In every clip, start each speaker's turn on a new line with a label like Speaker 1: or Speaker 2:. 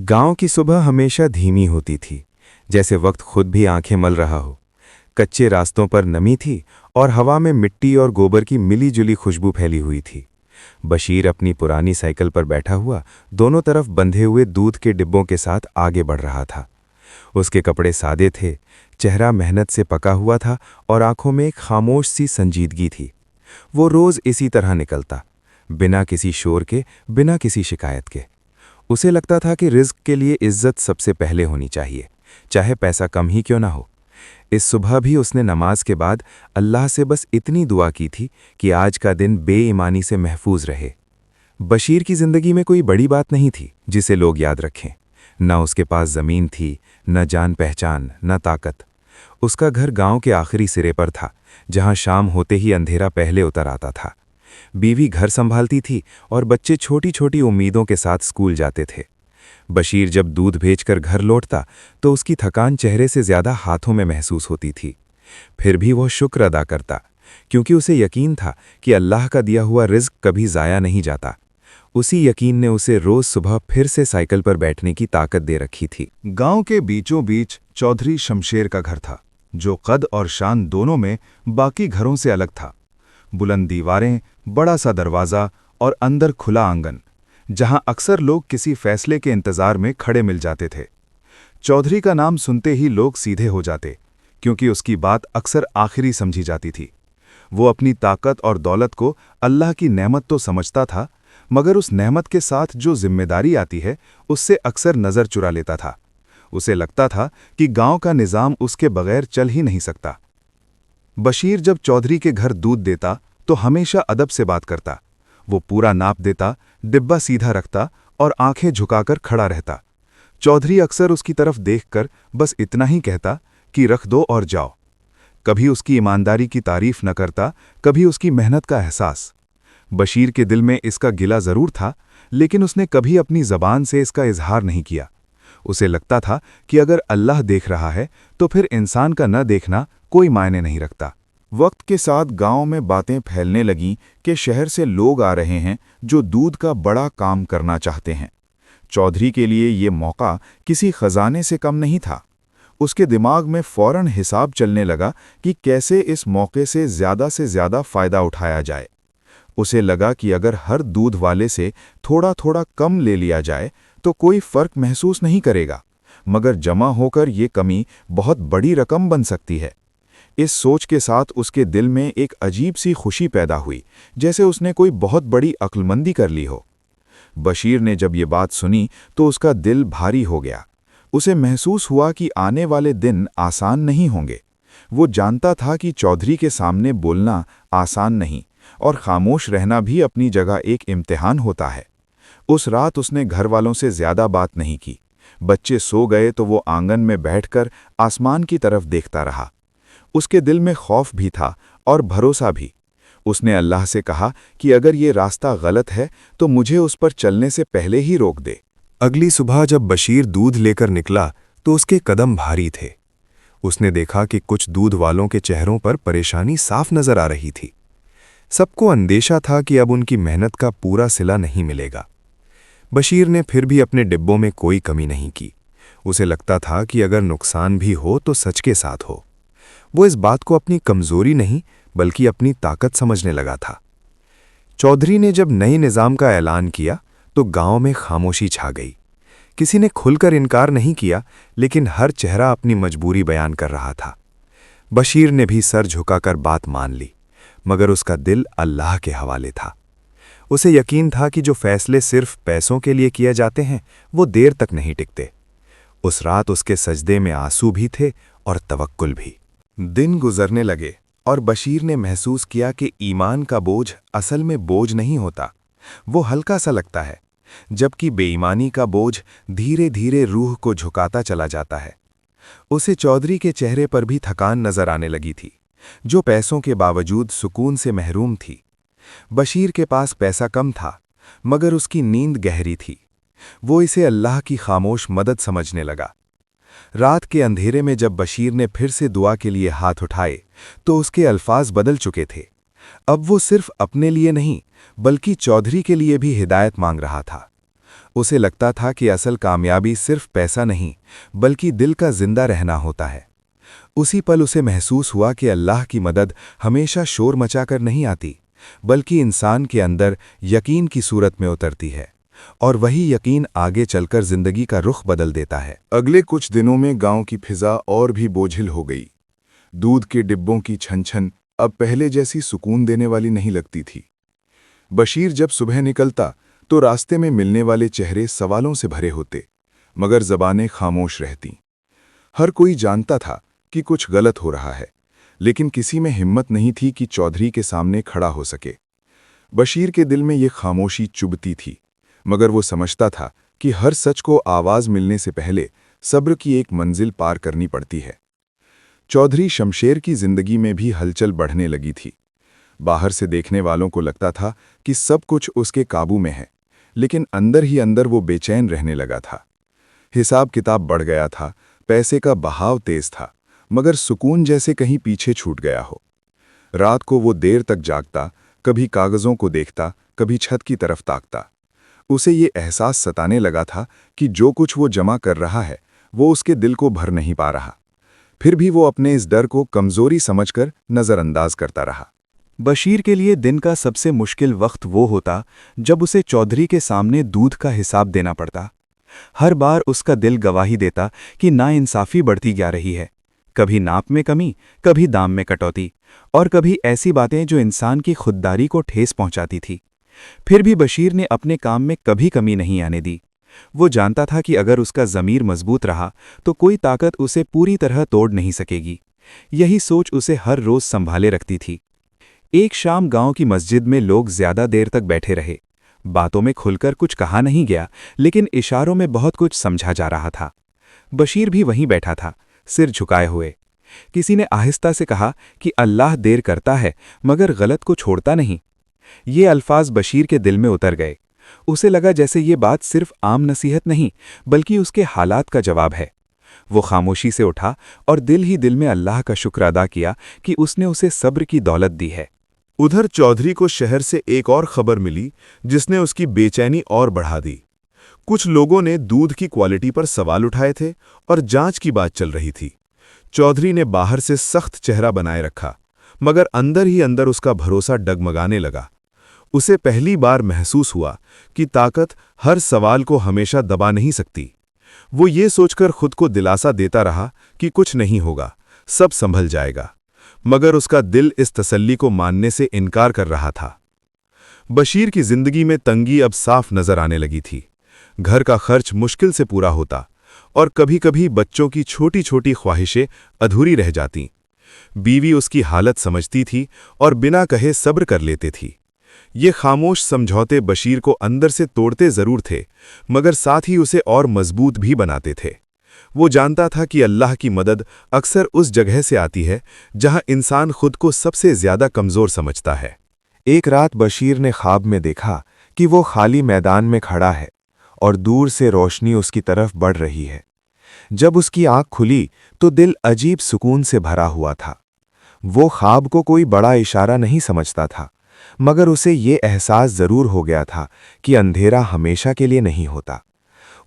Speaker 1: गांव की सुबह हमेशा धीमी होती थी, जैसे वक्त खुद भी आंखें मल रहा हो। कच्चे रास्तों पर नमी थी और हवा में मिट्टी और गोबर की मिली-जुली खुशबू फैली हुई थी। बशीर अपनी पुरानी साइकिल पर बैठा हुआ दोनों तरफ बंधे हुए दूध के डिब्बों के साथ आगे बढ़ रहा था। उसके कपड़े सादे थे, चेहरा मेहनत से पका हुआ था और आंखों में एक खामोश सी संजीदगी थी। वो रोज इसी तरह निकलता, बिना किसी शोर के, बिना किसी शिकायत के। उसे लगता था कि रिज़्क के लिए इज्जत सबसे पहले होनी चाहिए, चाहे पैसा कम ही क्यों ना हो। इस सुबह भी उसने नमाज के बाद अल्लाह से बस इतनी दुआ की थी कि आज का दिन बेईमानी से महफूज रहे। बशीर की जिंदगी में कोई बड़ी बात नहीं थी जिसे लोग याद रखें। न उसके पास ज़मीन थी, न जान पहचान, न ताकत। उसका घर गांव के आखिरी सिरे पर था, जहां शाम होते ही अंधेरा पहले उतर आता था। बीवी घर संभालती थी और बच्चे छोटी छोटी उम्मीदों के साथ स्कूल जाते थे। बशीर जब दूध बेचकर घर लौटता तो उसकी थकान चेहरे से ज्यादा हाथों में महसूस होती थी। फिर भी वह शुक्र अदा करता, क्योंकि उसे यकीन था कि अल्लाह का दिया हुआ रिज़्क कभी ज़ाया नहीं जाता। उसी यकीन ने उसे रोज सुबह फिर से साइकिल पर बैठने की ताकत दे रखी थी।
Speaker 2: गांव के बीचों बीच चौधरी शमशेर का घर था, जो कद और शान दोनों में बाकी घरों से अलग था। बुलंद दीवारें, बड़ा सा दरवाज़ा और अंदर खुला आंगन, जहां अक्सर लोग किसी फैसले के इंतजार में खड़े मिल जाते थे। चौधरी का नाम सुनते ही लोग सीधे हो जाते, क्योंकि उसकी बात अक्सर आखिरी समझी जाती थी। वो अपनी ताकत और दौलत को अल्लाह की नेमत तो समझता था, मगर उस नेमत के साथ जो जिम्मेदारी आती है उससे अक्सर नज़र चुरा लेता था। उसे लगता था कि गांव का निज़ाम उसके बगैर चल ही नहीं सकता। बशीर जब चौधरी के घर दूध देता तो हमेशा अदब से बात करता। वो पूरा नाप देता, डिब्बा सीधा रखता और आंखें झुकाकर खड़ा रहता। चौधरी अक्सर उसकी तरफ देखकर बस इतना ही कहता कि रख दो और जाओ। कभी उसकी ईमानदारी की तारीफ न करता, कभी उसकी मेहनत का एहसास। बशीर के दिल में इसका गिला जरूर था, लेकिन उसने कभी अपनी जबान से इसका इजहार नहीं किया। उसे लगता था कि अगर अल्लाह देख रहा है तो फिर इंसान का न देखना कोई मायने नहीं रखता। वक्त के साथ गांव में बातें फैलने लगीं कि शहर से लोग आ रहे हैं जो दूध का बड़ा काम करना चाहते हैं। चौधरी के लिए ये मौका किसी खजाने से कम नहीं था। उसके दिमाग में फौरन हिसाब चलने लगा कि कैसे इस मौके से ज़्यादा फ़ायदा उठाया जाए। उसे लगा कि अगर हर दूध वाले से थोड़ा थोड़ा कम ले लिया जाए तो कोई फ़र्क महसूस नहीं करेगा, मगर जमा होकर ये कमी बहुत बड़ी रकम बन सकती है। इस सोच के साथ उसके दिल में एक अजीब सी खुशी पैदा हुई, जैसे उसने कोई बहुत बड़ी अक्लमंदी कर ली हो। बशीर ने जब ये बात सुनी तो उसका दिल भारी हो गया। उसे महसूस हुआ कि आने वाले दिन आसान नहीं होंगे। वो जानता था कि चौधरी के सामने बोलना आसान नहीं, और खामोश रहना भी अपनी जगह एक इम्तिहान होता है। उस रात उसने घर वालों से ज्यादा बात नहीं की। बच्चे सो गए तो वो आंगन में बैठकर आसमान की तरफ देखता रहा। उसके दिल में खौफ भी था और भरोसा भी। उसने अल्लाह से कहा कि अगर ये रास्ता गलत है तो मुझे उस पर चलने से पहले ही रोक दे।
Speaker 1: अगली सुबह जब बशीर दूध लेकर निकला तो उसके कदम भारी थे। उसने देखा कि कुछ दूध वालों के चेहरों पर परेशानी साफ नजर आ रही थी। सबको अंदेशा था कि अब उनकी मेहनत का पूरा सिला नहीं मिलेगा। बशीर ने फिर भी अपने डिब्बों में कोई कमी नहीं की। उसे लगता था कि अगर नुकसान भी हो तो सच के साथ हो। वो इस बात को अपनी कमजोरी नहीं बल्कि अपनी ताकत समझने लगा था। चौधरी ने जब नए निज़ाम का ऐलान किया तो गांव में खामोशी छा गई। किसी ने खुलकर इनकार नहीं किया, लेकिन हर चेहरा अपनी मजबूरी बयान कर रहा था। बशीर ने भी सर झुकाकर बात मान ली, मगर उसका दिल अल्लाह के हवाले था। उसे यकीन था कि जो फैसले सिर्फ पैसों के लिए किए जाते हैं वो देर तक नहीं टिकते। उस रात उसके सजदे में आंसू भी थे और तवक्कुल भी। दिन गुजरने लगे और बशीर ने महसूस किया कि ईमान का बोझ असल में बोझ नहीं होता, वो हल्का सा लगता है, जबकि बेईमानी का बोझ धीरे धीरे रूह को झुकाता चला जाता है। उसे चौधरी के चेहरे पर भी थकान नजर आने लगी थी, जो पैसों के बावजूद सुकून से महरूम थी। बशीर के पास पैसा कम था, मगर उसकी नींद गहरी थी। वो इसे अल्लाह की खामोश मदद समझने लगा। रात के अंधेरे में जब बशीर ने फिर से दुआ के लिए हाथ उठाए तो उसके अल्फाज बदल चुके थे। अब वो सिर्फ अपने लिए नहीं बल्कि चौधरी के लिए भी हिदायत मांग रहा था। उसे लगता था कि असल कामयाबी सिर्फ पैसा नहीं, बल्कि दिल का जिंदा रहना होता है। उसी पल उसे महसूस हुआ कि अल्लाह की मदद हमेशा शोर मचाकर नहीं आती, बल्कि इंसान के अंदर यकीन की सूरत में उतरती है, और वही यकीन आगे चलकर जिंदगी का रुख बदल देता है।
Speaker 3: अगले कुछ दिनों में गांव की फिजा और भी बोझिल हो गई। दूध के डिब्बों की छन-छन अब पहले जैसी सुकून देने वाली नहीं लगती थी। बशीर जब सुबह निकलता तो रास्ते में मिलने वाले चेहरे सवालों से भरे होते, मगर ज़बानें खामोश रहतीं। हर कोई जानता था कि कुछ गलत हो रहा है, लेकिन किसी में हिम्मत नहीं थी कि चौधरी के सामने खड़ा हो सके। बशीर के दिल में ये खामोशी चुभती थी, मगर वो समझता था कि हर सच को आवाज़ मिलने से पहले सब्र की एक मंजिल पार करनी पड़ती है। चौधरी शमशेर की जिंदगी में भी हलचल बढ़ने लगी थी। बाहर से देखने वालों को लगता था कि सब कुछ उसके काबू में है, लेकिन अंदर ही अंदर वो बेचैन रहने लगा था। हिसाब किताब बढ़ गया था, पैसे का बहाव तेज था, मगर सुकून जैसे कहीं पीछे छूट गया हो। रात को वो देर तक जागता, कभी कागज़ों को देखता, कभी छत की तरफ ताकता। उसे ये एहसास सताने लगा था कि जो कुछ वो जमा कर रहा है वो उसके दिल को भर नहीं पा रहा। फिर भी वो अपने इस डर को कमज़ोरी समझकर नज़रअंदाज करता रहा।
Speaker 2: बशीर के लिए दिन का सबसे मुश्किल वक्त वो होता जब उसे चौधरी के सामने दूध का हिसाब देना पड़ता। हर बार उसका दिल गवाही देता कि नाइंसाफ़ी बढ़ती जा रही है, कभी नाप में कमी, कभी दाम में कटौती, और कभी ऐसी बातें जो इंसान की खुददारी को ठेस पहुंचाती थी। फिर भी बशीर ने अपने काम में कभी कमी नहीं आने दी। वो जानता था कि अगर उसका ज़मीर मजबूत रहा तो कोई ताकत उसे पूरी तरह तोड़ नहीं सकेगी। यही सोच उसे हर रोज़ संभाले रखती थी। एक शाम गांव की मस्जिद में लोग ज्यादा देर तक बैठे रहे। बातों में खुलकर कुछ कहा नहीं गया, लेकिन इशारों में बहुत कुछ समझा जा रहा था। बशीर भी वहीं बैठा था, सिर झुकाए हुए। किसी ने आहिस्ता से कहा कि अल्लाह देर करता है मगर गलत को छोड़ता नहीं। ये अल्फाज बशीर के दिल में उतर गए। उसे लगा जैसे ये बात सिर्फ आम नसीहत नहीं, बल्कि उसके हालात का जवाब है। वो खामोशी से उठा और दिल ही दिल में अल्लाह का शुक्र अदा किया कि उसने उसे सब्र की दौलत दी है।
Speaker 3: उधर चौधरी को शहर से एक और खबर मिली जिसने उसकी बेचैनी और बढ़ा दी। कुछ लोगों ने दूध की क्वालिटी पर सवाल उठाए थे और जांच की बात चल रही थी। चौधरी ने बाहर से सख्त चेहरा बनाए रखा, मगर अंदर ही अंदर उसका भरोसा डगमगाने लगा। उसे पहली बार महसूस हुआ कि ताकत हर सवाल को हमेशा दबा नहीं सकती। वो ये सोचकर खुद को दिलासा देता रहा कि कुछ नहीं होगा, सब संभल जाएगा, मगर उसका दिल इस तसल्ली को मानने से इनकार कर रहा था। बशीर की जिंदगी में तंगी अब साफ नजर आने लगी थी। घर का खर्च मुश्किल से पूरा होता और कभी-कभी बच्चों की छोटी छोटी ख्वाहिशें अधूरी रह जातीं। बीवी उसकी हालत समझती थी और बिना कहे सब्र कर लेती थी। ये खामोश समझौते बशीर को अंदर से तोड़ते जरूर थे, मगर साथ ही उसे और मजबूत भी बनाते थे। वो जानता था कि अल्लाह की मदद अक्सर उस जगह से आती है जहां इंसान खुद को सबसे ज्यादा कमजोर समझता है।
Speaker 1: एक रात बशीर ने ख्वाब में देखा कि वो खाली मैदान में खड़ा है और दूर से रोशनी उसकी तरफ बढ़ रही है। जब उसकी आंख खुली तो दिल अजीब सुकून से भरा हुआ था। वो ख्वाब को कोई बड़ा इशारा नहीं समझता था, मगर उसे ये एहसास जरूर हो गया था कि अंधेरा हमेशा के लिए नहीं होता।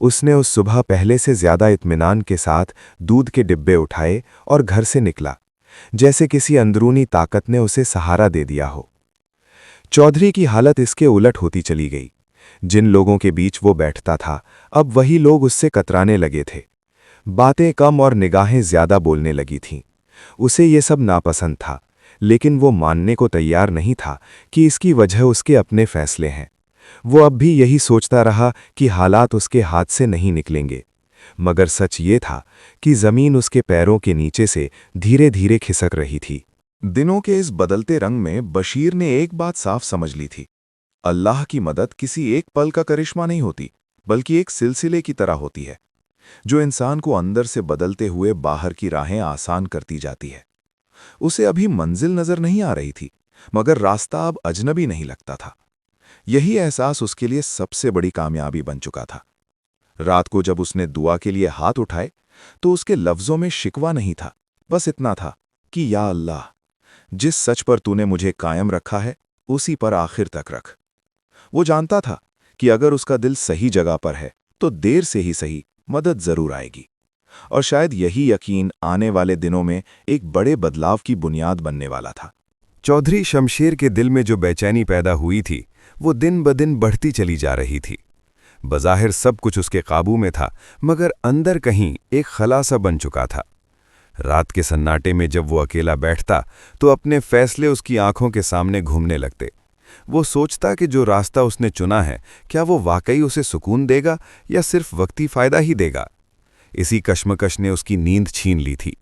Speaker 1: उसने उस सुबह पहले से ज्यादा इत्मीनान के साथ दूध के डिब्बे उठाए और घर से निकला, जैसे किसी अंदरूनी ताकत ने उसे सहारा दे दिया हो। चौधरी की हालत इसके उलट होती चली गई। जिन लोगों के बीच वो बैठता था, अब वही लोग उससे कतराने लगे थे। बातें कम और निगाहें ज्यादा बोलने लगी थीं। उसे ये सब नापसंद था, लेकिन वो मानने को तैयार नहीं था कि इसकी वजह उसके अपने फैसले हैं। वो अब भी यही सोचता रहा कि हालात उसके हाथ से नहीं निकलेंगे, मगर सच ये था कि जमीन उसके पैरों के नीचे से धीरे धीरे खिसक रही थी।
Speaker 3: दिनों के इस बदलते रंग में बशीर ने एक बात साफ समझ ली थी। अल्लाह की मदद किसी एक पल का करिश्मा नहीं होती, बल्कि एक सिलसिले की तरह होती है, जो इंसान को अंदर से बदलते हुए बाहर की राहें आसान करती जाती है। उसे अभी मंजिल नजर नहीं आ रही थी, मगर रास्ता अब अजनबी नहीं लगता था। यही एहसास उसके लिए सबसे बड़ी कामयाबी बन चुका था। रात को जब उसने दुआ के लिए हाथ उठाए तो उसके लफ्जों में शिकवा नहीं था, बस इतना था कि या अल्लाह, जिस सच पर तूने मुझे कायम रखा है उसी पर आखिर तक रख। वो जानता था
Speaker 2: कि अगर उसका दिल सही जगह पर है तो देर से ही सही मदद जरूर आएगी। और शायद यही यकीन आने वाले दिनों में एक बड़े बदलाव की बुनियाद बनने वाला था।
Speaker 1: चौधरी शमशेर के दिल में जो बेचैनी पैदा हुई थी वो दिन ब दिन बढ़ती चली जा रही थी। बज़ाहिर सब कुछ उसके काबू में था, मगर अंदर कहीं एक खला सा बन चुका था। रात के सन्नाटे में जब वो अकेला बैठता तो अपने फैसले उसकी आंखों के सामने घूमने लगते। वो सोचता कि जो रास्ता उसने चुना है क्या वो वाकई उसे सुकून देगा या सिर्फ वक्ती फ़ायदा ही देगा। इसी कश्मकश ने उसकी नींद छीन ली थी।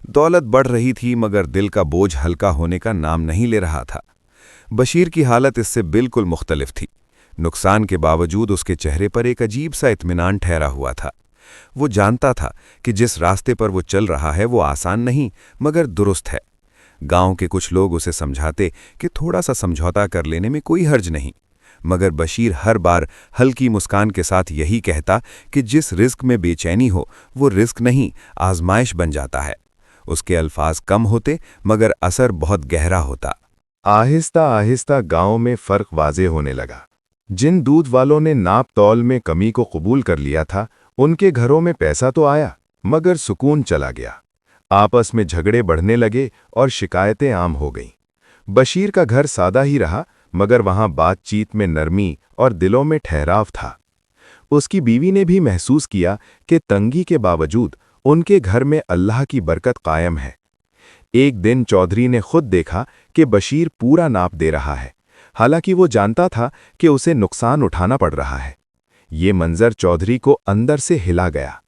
Speaker 1: दौलत बढ़ रही थी मगर दिल का बोझ हल्का होने का नाम नहीं ले रहा था। बशीर की हालत इससे बिल्कुल मुख्तलिफ थी। नुकसान के बावजूद उसके चेहरे पर एक अजीब सा इत्मीनान ठहरा हुआ था। वो जानता था कि जिस रास्ते पर वो चल रहा है वो आसान नहीं मगर दुरुस्त है। गांव के कुछ लोग उसे समझाते कि थोड़ा सा समझौता कर लेने में कोई हर्ज नहीं, मगर बशीर हर बार हल्की मुस्कान के साथ यही कहता कि जिस रिस्क में बेचैनी हो वो रिस्क नहीं, आजमाइश बन जाता है। उसके अल्फाज कम होते मगर असर बहुत गहरा होता।
Speaker 3: आहिस्ता आहिस्ता गांव में फर्क वाजे होने लगा। जिन दूध वालों ने नाप तौल में कमी को कबूल कर लिया था, उनके घरों में पैसा तो आया मगर सुकून चला गया। आपस में झगड़े बढ़ने लगे और शिकायतें आम हो गईं। बशीर का घर सादा ही रहा मगर वहां बातचीत में नरमी और दिलों में ठहराव था। उसकी बीवी ने भी महसूस किया कि तंगी के बावजूद उनके घर में अल्लाह की बरकत कायम है। एक दिन चौधरी ने खुद देखा कि बशीर पूरा नाप दे रहा है, हालांकि वो जानता था कि उसे नुकसान उठाना पड़ रहा है। ये मंजर चौधरी को अंदर से हिला गया।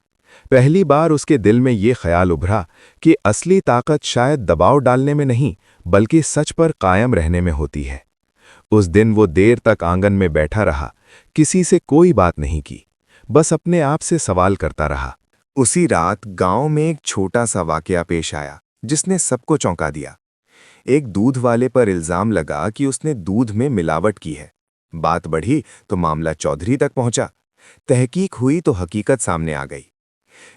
Speaker 3: पहली बार उसके दिल में ये ख्याल उभरा कि असली ताकत शायद दबाव डालने में नहीं बल्कि सच पर कायम रहने में होती है। उस दिन वो देर तक आंगन में बैठा रहा, किसी से कोई बात नहीं की, बस अपने आप से सवाल करता रहा। उसी रात गांव में एक छोटा सा वाकया पेश आया जिसने सबको चौंका दिया। एक दूध वाले पर इल्जाम लगा कि उसने दूध में मिलावट की है। बात बढ़ी तो मामला चौधरी तक पहुंचा। तहकीक हुई तो हकीकत सामने आ गई।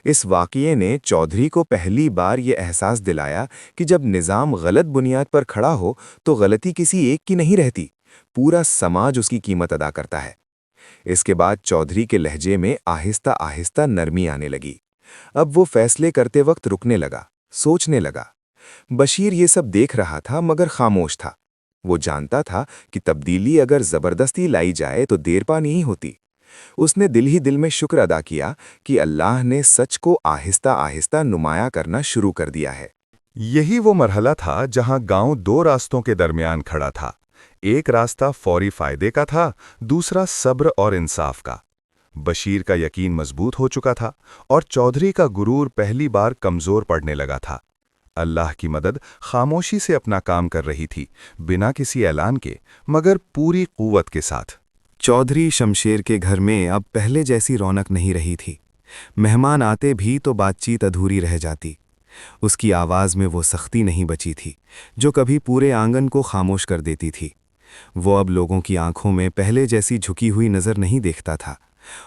Speaker 3: इस वाकये ने चौधरी को पहली बार ये एहसास दिलाया कि जब निज़ाम गलत बुनियाद पर खड़ा हो तो गलती किसी एक की नहीं रहती, पूरा समाज उसकी कीमत अदा करता है। इसके बाद चौधरी के लहजे में आहिस्ता आहिस्ता नरमी आने लगी। अब वो फैसले करते वक्त रुकने लगा, सोचने लगा। बशीर ये सब देख रहा था मगर खामोश था। वो जानता था कि तब्दीली अगर जबरदस्ती लाई जाए तो देर पा नहीं होती। उसने दिल ही दिल में शुक्र अदा किया कि अल्लाह ने सच को आहिस्ता आहिस्ता नुमाया करना शुरू कर दिया है।
Speaker 2: यही वो मरहला था जहां गांव दो रास्तों के दरमियान खड़ा था। एक रास्ता फौरी फायदे का था, दूसरा सब्र और इंसाफ का। बशीर का यकीन मजबूत हो चुका था और चौधरी का गुरूर पहली बार कमजोर पड़ने लगा था। अल्लाह की मदद खामोशी से अपना काम कर रही थी, बिना किसी ऐलान के मगर पूरी कुव्वत के साथ।
Speaker 1: चौधरी शमशेर के घर में अब पहले जैसी रौनक नहीं रही थी। मेहमान आते भी तो बातचीत अधूरी रह जाती। उसकी आवाज़ में वो सख्ती नहीं बची थी जो कभी पूरे आंगन को खामोश कर देती थी। वो अब लोगों की आंखों में पहले जैसी झुकी हुई नज़र नहीं देखता था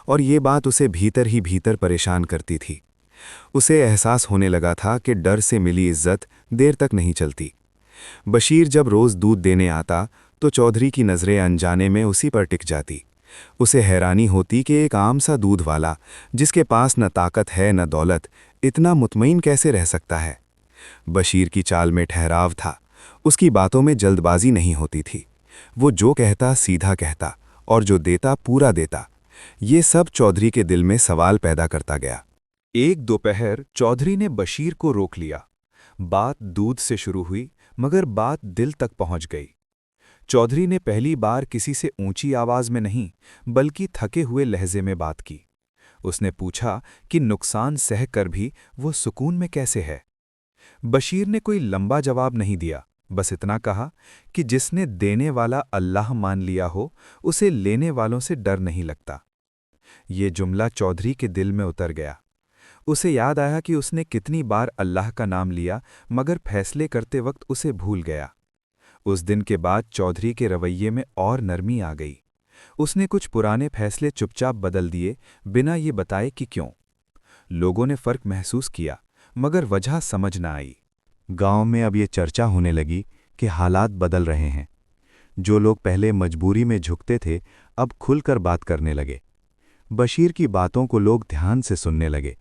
Speaker 1: और ये बात उसे भीतर ही भीतर परेशान करती थी। उसे एहसास होने लगा था कि डर से मिली इज्जत देर तक नहीं चलती। बशीर जब रोज़ दूध देने आता तो चौधरी की नज़रें अनजाने में उसी पर टिक जाती। उसे हैरानी होती कि एक आम सा दूध वाला जिसके पास न ताकत है न दौलत इतना मुतमईन कैसे रह सकता है। बशीर की चाल में ठहराव था, उसकी बातों में जल्दबाजी नहीं होती थी। वो जो कहता सीधा कहता और जो देता पूरा देता। ये सब चौधरी के दिल में सवाल पैदा करता गया।
Speaker 2: एक दोपहर चौधरी ने बशीर को रोक लिया। बात दूध से शुरू हुई मगर बात दिल तक पहुंच गई। चौधरी ने पहली बार किसी से ऊंची आवाज में नहीं बल्कि थके हुए लहजे में बात की। उसने पूछा कि नुकसान सह कर भी वो सुकून में कैसे है। बशीर ने कोई लंबा जवाब नहीं दिया, बस इतना कहा कि जिसने देने वाला अल्लाह मान लिया हो उसे लेने वालों से डर नहीं लगता। ये जुमला चौधरी के दिल में उतर गया। उसे याद आया कि उसने कितनी बार अल्लाह का नाम लिया मगर फैसले करते वक्त उसे भूल गया। उस दिन के बाद चौधरी के रवैये में और नरमी आ गई। उसने कुछ पुराने फैसले चुपचाप बदल दिए बिना ये बताए कि क्यों। लोगों ने फर्क महसूस किया मगर वजह समझ न आई।
Speaker 1: गांव में अब ये चर्चा होने लगी कि हालात बदल रहे हैं। जो लोग पहले मजबूरी में झुकते थे
Speaker 2: अब खुलकर बात करने लगे। बशीर की बातों को लोग ध्यान से सुनने लगे,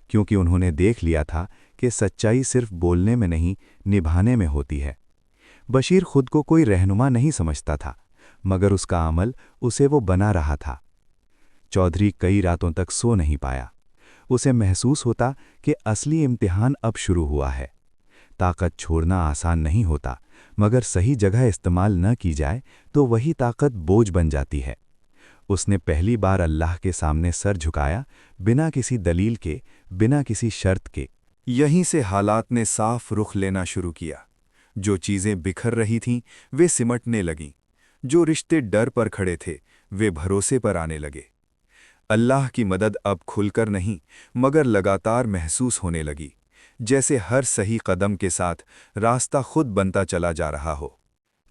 Speaker 2: क्योंकि उन्होंने देख लिया था कि सच्चाई सिर्फ बोलने में नहीं, निभाने में होती है। बशीर खुद को कोई रहनुमा नहीं समझता था, मगर उसका अमल उसे वो बना रहा था। चौधरी कई रातों तक सो नहीं पाया। उसे महसूस होता कि असली इम्तिहान अब शुरू हुआ है। ताकत छोड़ना आसान नहीं होता, मगर सही जगह इस्तेमाल न की जाए तो वही ताकत बोझ बन जाती है। उसने पहली बार अल्लाह के सामने सर झुकाया, बिना किसी दलील के, बिना किसी शर्त के।
Speaker 1: यहीं से हालात ने साफ रुख लेना शुरू किया। जो चीज़ें बिखर रही थीं, वे सिमटने लगीं। जो रिश्ते डर पर खड़े थे, वे भरोसे पर आने लगे। अल्लाह की मदद अब खुलकर नहीं, मगर लगातार महसूस होने लगी, जैसे हर सही कदम के साथ रास्ता खुद बनता चला जा रहा हो।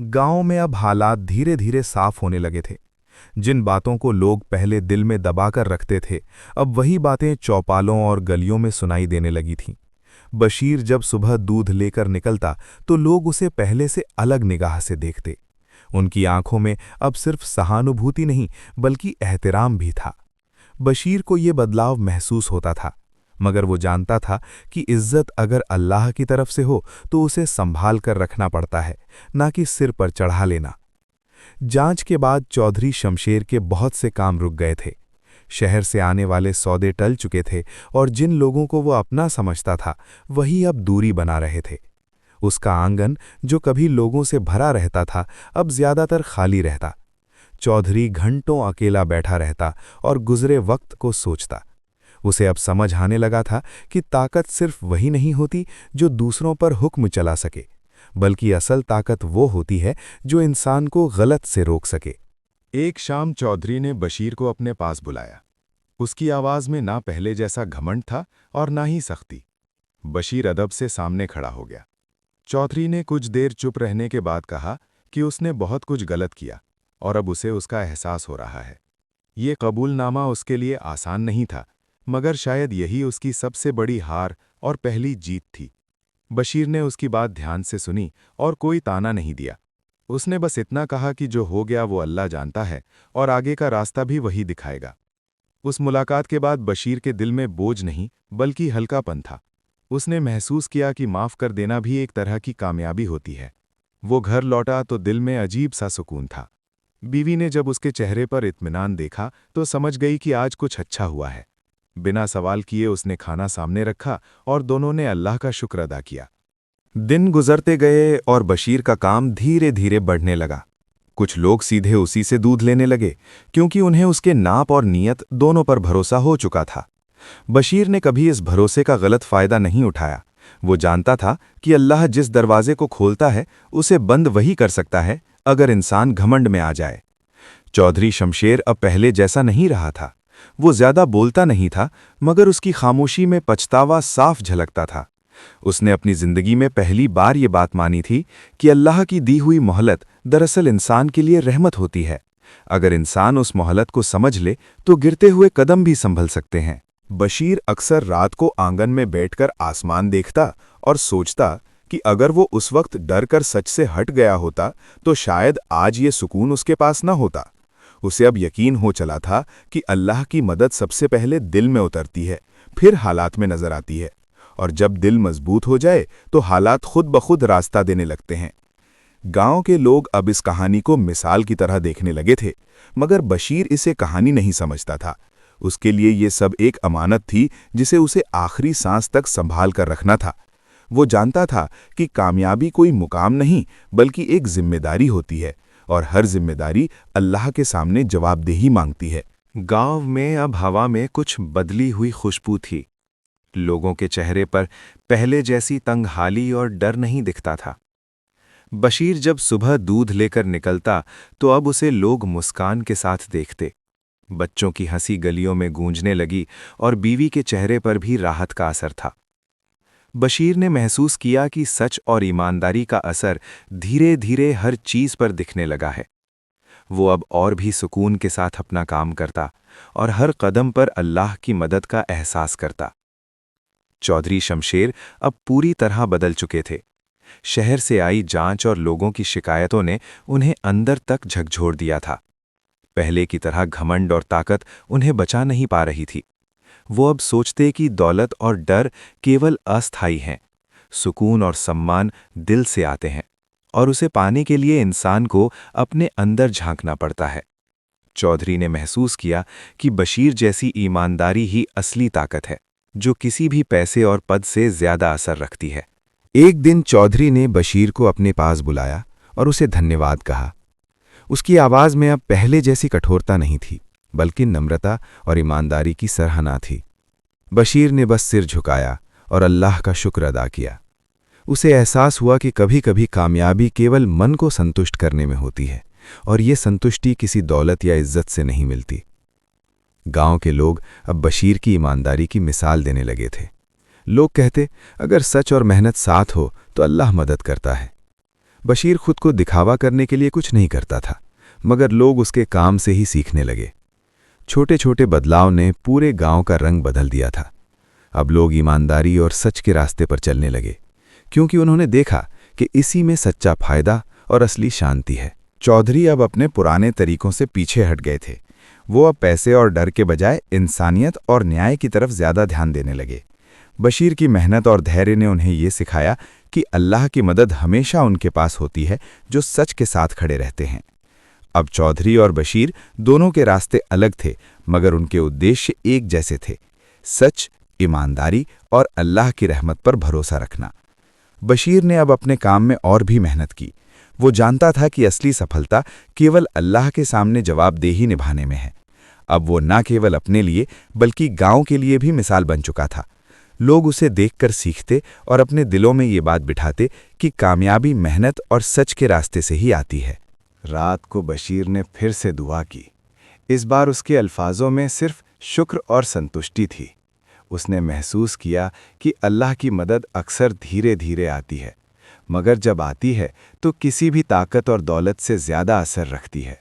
Speaker 2: गांव में अब हालात धीरे धीरे साफ होने लगे थे। जिन बातों को लोग पहले दिल में दबाकर रखते थे, अब वही बातें चौपालों और गलियों में सुनाई देने लगी थीं। बशीर जब सुबह दूध लेकर निकलता तो लोग उसे पहले से अलग निगाह से देखते। उनकी आंखों में अब सिर्फ सहानुभूति नहीं, बल्कि एहतराम भी था। बशीर को ये बदलाव महसूस होता था, मगर वो जानता था कि इज्जत अगर अल्लाह की तरफ से हो तो उसे संभाल कर रखना पड़ता है, ना कि सिर पर चढ़ा लेना। जांच के बाद चौधरी शमशेर के बहुत से काम रुक गए थे। शहर से आने वाले सौदे टल चुके थे और जिन लोगों को वो अपना समझता था, वही अब दूरी बना रहे थे। उसका आंगन, जो कभी लोगों से भरा रहता था, अब ज्यादातर खाली रहता। चौधरी घंटों अकेला बैठा रहता और गुजरे वक्त को सोचता। उसे अब समझ आने लगा था कि ताकत सिर्फ वही नहीं होती जो दूसरों पर हुक्म चला सके, बल्कि असल ताकत वो होती है जो इंसान को गलत से रोक सके।
Speaker 3: एक शाम चौधरी ने बशीर को अपने पास बुलाया। उसकी आवाज में ना पहले जैसा घमंड था और ना ही सख्ती। बशीर अदब से सामने खड़ा हो गया। चौधरी ने कुछ देर चुप रहने के बाद कहा कि उसने बहुत कुछ गलत किया और अब उसे उसका एहसास हो रहा है। ये कबूलनामा उसके लिए आसान नहीं था, मगर शायद यही उसकी सबसे बड़ी हार और पहली जीत थी। बशीर ने उसकी बात ध्यान से सुनी और कोई ताना नहीं दिया। उसने बस इतना कहा कि जो हो गया वो अल्लाह जानता है और आगे का रास्ता भी वही दिखाएगा। उस मुलाकात के बाद बशीर के दिल में बोझ नहीं, बल्कि हल्कापन था। उसने महसूस किया कि माफ़ कर देना भी एक तरह की कामयाबी होती है। वो घर लौटा तो दिल में अजीब सा सुकून था। बीवी ने जब उसके चेहरे पर इत्मीनान देखा तो समझ गई कि आज कुछ अच्छा हुआ है। बिना सवाल किए उसने खाना सामने रखा और दोनों ने अल्लाह का शुक्र अदा किया।
Speaker 1: दिन गुजरते गए और बशीर का काम धीरे धीरे बढ़ने लगा। कुछ लोग सीधे उसी से दूध लेने लगे, क्योंकि उन्हें उसके नाप और नीयत दोनों पर भरोसा हो चुका था। बशीर ने कभी इस भरोसे का गलत फायदा नहीं उठाया। वो जानता था कि अल्लाह जिस दरवाजे को खोलता है, उसे बंद वही कर सकता है अगर इंसान घमंड में आ जाए। चौधरी शमशेर अब पहले जैसा नहीं रहा था। वो ज्यादा बोलता नहीं था, मगर उसकी खामोशी में पछतावा साफ झलकता था। उसने अपनी जिंदगी में पहली बार ये बात मानी थी कि अल्लाह की दी हुई मोहलत दरअसल इंसान के लिए रहमत होती है। अगर इंसान उस मोहलत को समझ ले तो गिरते हुए कदम भी संभल सकते हैं।
Speaker 3: बशीर अक्सर रात को आंगन में बैठकर आसमान देखता और सोचता कि अगर वो उस वक्त डर कर सच से हट गया होता तो शायद आज ये सुकून उसके पास न होता। उसे अब यकीन हो चला था कि अल्लाह की मदद सबसे पहले दिल में उतरती है, फिर हालात में नजर आती है, और जब दिल मजबूत हो जाए तो हालात खुद ब खुद रास्ता देने लगते हैं। गांव के लोग अब इस कहानी को मिसाल की तरह देखने लगे थे, मगर बशीर इसे कहानी नहीं समझता था। उसके लिए ये सब एक अमानत थी जिसे उसे आखिरी सांस तक संभाल कर रखना था। वो जानता था कि कामयाबी कोई मुकाम नहीं, बल्कि एक जिम्मेदारी होती है, और हर जिम्मेदारी अल्लाह के सामने जवाबदेही मांगती है।
Speaker 1: गांव में अब हवा में कुछ बदली हुई खुशबू थी। लोगों के चेहरे पर पहले जैसी तंगहाली और डर नहीं दिखता था। बशीर जब सुबह दूध लेकर निकलता तो अब उसे लोग मुस्कान के साथ देखते। बच्चों की हंसी गलियों में गूंजने लगी और बीवी के चेहरे पर भी राहत का असर था। बशीर ने महसूस किया कि सच और ईमानदारी का असर धीरे धीरे हर चीज पर दिखने लगा है। वो अब और भी सुकून के साथ अपना काम करता और हर कदम पर अल्लाह की मदद का एहसास करता। चौधरी शमशेर अब पूरी तरह बदल चुके थे। शहर से आई जांच और लोगों की शिकायतों ने उन्हें अंदर तक झकझोर दिया था। पहले की तरह घमंड और ताकत उन्हें बचा नहीं पा रही थी। वो अब सोचते कि दौलत और डर केवल अस्थायी हैं। सुकून और सम्मान दिल से आते हैं, और उसे पाने के लिए इंसान को अपने अंदर झांकना पड़ता है। चौधरी ने महसूस किया कि बशीर जैसी ईमानदारी ही असली ताकत है, जो किसी भी पैसे और पद से ज्यादा असर रखती है। एक दिन चौधरी ने बशीर को अपने पास बुलाया और उसे धन्यवाद कहा। उसकी आवाज में अब पहले जैसी कठोरता नहीं थी, बल्कि नम्रता और ईमानदारी की सराहना थी। बशीर ने बस सिर झुकाया और अल्लाह का शुक्र अदा किया। उसे एहसास हुआ कि कभी-कभी कामयाबी केवल मन को संतुष्ट करने में होती है, और ये संतुष्टि किसी दौलत या इज्जत से नहीं मिलती। गांव के लोग अब बशीर की ईमानदारी की मिसाल देने लगे थे। लोग कहते, अगर सच और मेहनत साथ हो तो अल्लाह मदद करता है। बशीर खुद को दिखावा करने के लिए कुछ नहीं करता था, मगर लोग उसके काम से ही सीखने लगे। छोटे छोटे बदलाव ने पूरे गांव का रंग बदल दिया था। अब लोग ईमानदारी और सच के रास्ते पर चलने लगे, क्योंकि उन्होंने देखा कि इसी में सच्चा फायदा और असली शांति है।
Speaker 3: चौधरी अब अपने पुराने तरीकों से पीछे हट गए थे। वो अब पैसे और डर के बजाय इंसानियत और न्याय की तरफ ज्यादा ध्यान देने लगे। बशीर की मेहनत और धैर्य ने उन्हें ये सिखाया कि अल्लाह की मदद हमेशा उनके पास होती है जो सच के साथ खड़े रहते हैं। अब चौधरी और बशीर दोनों के रास्ते अलग थे, मगर उनके उद्देश्य एक जैसे थे: सच, ईमानदारी और अल्लाह की रहमत पर भरोसा रखना। बशीर ने अब अपने काम में और भी मेहनत की। वो जानता था कि असली सफलता केवल अल्लाह के सामने जवाबदेही निभाने में है। अब वो न केवल अपने लिए बल्कि गांव के लिए भी मिसाल बन चुका था। लोग उसे देखकर सीखते और अपने दिलों में ये बात बिठाते कि कामयाबी मेहनत और सच के रास्ते से ही आती है। रात को बशीर ने फिर से दुआ की। इस बार उसके अल्फाजों में सिर्फ शुक्र और संतुष्टि थी। उसने महसूस किया कि अल्लाह की मदद अक्सर धीरे धीरे आती है, मगर जब आती है तो किसी भी ताकत और दौलत से ज़्यादा असर रखती है।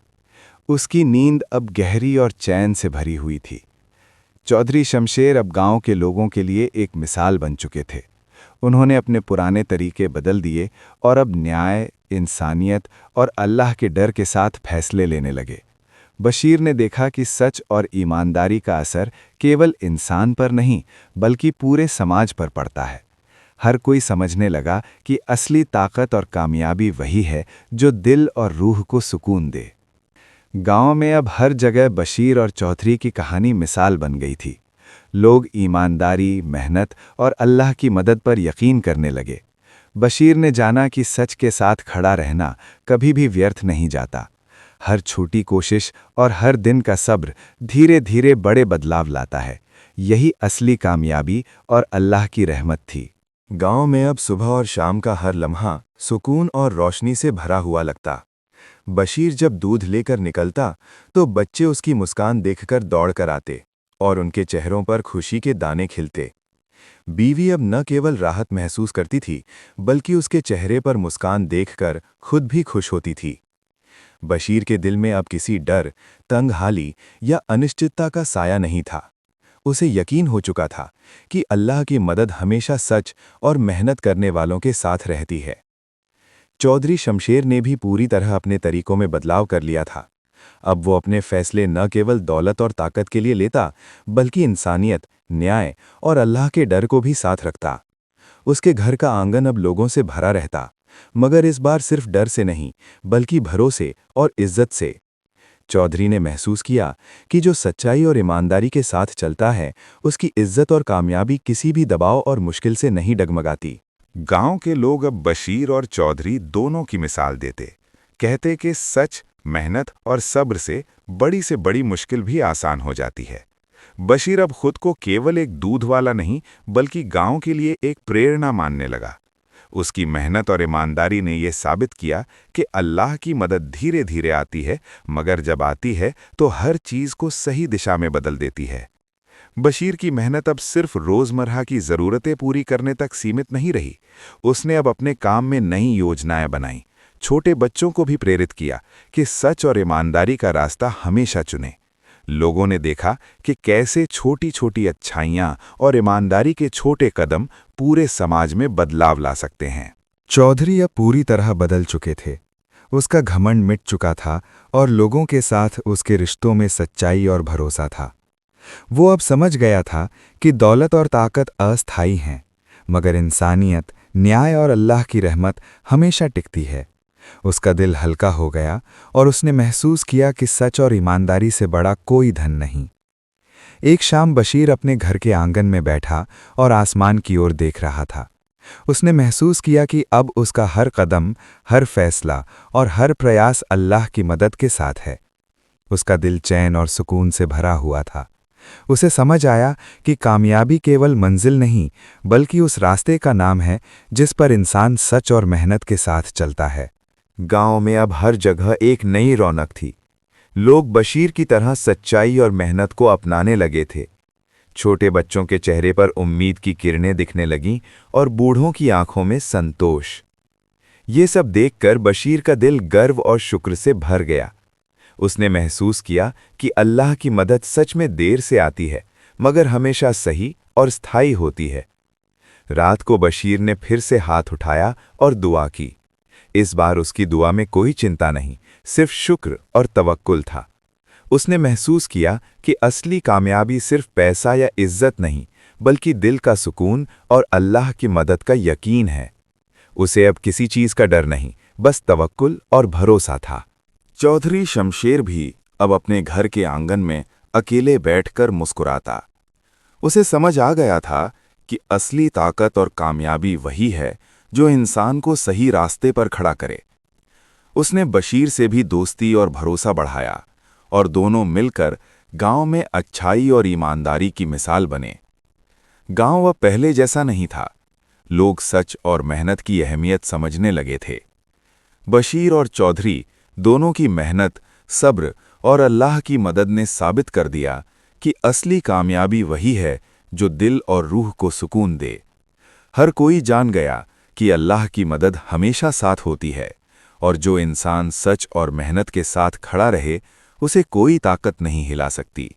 Speaker 3: उसकी नींद अब गहरी और चैन से भरी हुई थी। चौधरी शमशेर अब गांव के लोगों के लिए एक मिसाल बन चुके थे। उन्होंने अपने पुराने तरीके बदल दिए और अब न्याय, इंसानियत और अल्लाह के डर के साथ फैसले लेने लगे। बशीर ने देखा कि सच और ईमानदारी का असर केवल इंसान पर नहीं बल्कि पूरे समाज पर पड़ता है। हर कोई समझने लगा कि असली ताकत और कामयाबी वही है जो दिल और रूह को सुकून दे। गांव में अब हर जगह बशीर और चौधरी की कहानी मिसाल बन गई थी। लोग ईमानदारी, मेहनत और अल्लाह की मदद पर यकीन करने लगे। बशीर ने जाना कि सच के साथ खड़ा रहना कभी भी व्यर्थ नहीं जाता। हर छोटी कोशिश और हर दिन का सब्र धीरे धीरे बड़े बदलाव लाता है। यही असली कामयाबी और अल्लाह की रहमत थी। गांव में अब सुबह और शाम का हर लम्हा सुकून और रोशनी से भरा हुआ लगता। बशीर जब दूध लेकर निकलता तो बच्चे उसकी मुस्कान देखकर दौड़कर आते और उनके चेहरों पर खुशी के दाने खिलते। बीवी अब न केवल राहत महसूस करती थी, बल्कि उसके चेहरे पर मुस्कान देखकर खुद भी खुश होती थी। बशीर के दिल में अब किसी डर, तंगहाली या अनिश्चितता का साया नहीं था। उसे यकीन हो चुका था कि अल्लाह की मदद हमेशा सच और मेहनत करने वालों के साथ रहती है। चौधरी शमशेर ने भी पूरी तरह अपने तरीकों में बदलाव कर लिया था। अब वो अपने फैसले न केवल दौलत और ताकत के लिए लेता, बल्कि इंसानियत, न्याय और अल्लाह के डर को भी साथ रखता। उसके घर का आंगन अब लोगों से भरा रहता, मगर इस बार सिर्फ डर से नहीं, बल्कि भरोसे और इज्जत से। चौधरी ने महसूस किया कि जो सच्चाई और ईमानदारी के साथ चलता है, उसकी इज्जत और कामयाबी किसी भी दबाव और मुश्किल से नहीं डगमगाती।
Speaker 2: गांव के लोग अब बशीर और चौधरी दोनों की मिसाल देते, कहते कि सच, मेहनत और सब्र से बड़ी मुश्किल भी आसान हो जाती है। बशीर अब खुद को केवल एक दूध वाला नहीं, बल्कि गांव के लिए एक प्रेरणा मानने लगा। उसकी मेहनत और ईमानदारी ने यह साबित किया कि अल्लाह की मदद धीरे धीरे आती है, मगर जब आती है तो हर चीज़ को सही दिशा में बदल देती है। बशीर की मेहनत अब सिर्फ रोज़मर्रा की ज़रूरतें पूरी करने तक सीमित नहीं रही। उसने अब अपने काम में नई योजनाएं बनाईं, छोटे बच्चों को भी प्रेरित किया कि सच और ईमानदारी का रास्ता हमेशा चुनें। लोगों ने देखा कि कैसे छोटी छोटी अच्छाइयाँ और ईमानदारी के छोटे कदम पूरे समाज में बदलाव ला सकते हैं।
Speaker 1: चौधरी अब पूरी तरह बदल चुके थे।
Speaker 2: उसका घमंड मिट चुका था और लोगों के साथ उसके रिश्तों में सच्चाई और भरोसा था। वो अब समझ गया था कि दौलत और ताकत अस्थायी हैं, मगर इंसानियत, न्याय और अल्लाह की रहमत हमेशा टिकती है। उसका दिल हल्का हो गया और उसने महसूस किया कि सच और ईमानदारी से बड़ा कोई धन नहीं। एक शाम बशीर अपने घर के आंगन में बैठा और आसमान की ओर देख रहा था। उसने महसूस किया कि अब उसका हर कदम, हर फैसला और हर प्रयास अल्लाह की मदद के साथ है। उसका दिल चैन और सुकून से भरा हुआ था। उसे समझ आया कि कामयाबी केवल मंजिल नहीं, बल्कि उस रास्ते का नाम है जिस पर इंसान सच और मेहनत के साथ चलता है।
Speaker 1: गांव में अब हर जगह एक नई रौनक थी। लोग बशीर की तरह सच्चाई और मेहनत को अपनाने लगे थे। छोटे बच्चों के चेहरे पर उम्मीद की किरणें दिखने लगीं और बूढ़ों की आंखों में संतोष। ये सब देखकर बशीर का दिल गर्व और शुक्र से भर गया। उसने महसूस किया कि अल्लाह की मदद सच में देर से आती है, मगर हमेशा सही और स्थायी होती है। रात को बशीर ने फिर से हाथ उठाया और दुआ की। इस बार उसकी दुआ में कोई चिंता नहीं, सिर्फ शुक्र और तवक्कुल था। उसने महसूस किया कि असली कामयाबी सिर्फ पैसा या इज्जत नहीं, बल्कि दिल का सुकून और अल्लाह की मदद का यकीन है। उसे अब किसी चीज का डर नहीं, बस तवक्कुल और भरोसा था।
Speaker 3: चौधरी शमशेर भी अब अपने घर के आंगन में अकेले बैठकर मुस्कुराता। उसे समझ आ गया था कि असली ताकत और कामयाबी वही है जो इंसान को सही रास्ते पर खड़ा करे। उसने बशीर से भी दोस्ती और भरोसा बढ़ाया और दोनों मिलकर गांव में अच्छाई और ईमानदारी की मिसाल बने। गांव अब पहले जैसा नहीं था। लोग सच और मेहनत की अहमियत समझने लगे थे। बशीर और चौधरी दोनों की मेहनत, सब्र और अल्लाह की मदद ने साबित कर दिया कि असली कामयाबी वही है जो दिल और रूह को सुकून दे। हर कोई जान गया कि अल्लाह की मदद हमेशा साथ होती है और जो इंसान सच और मेहनत के साथ खड़ा रहे, उसे कोई ताकत नहीं हिला सकती।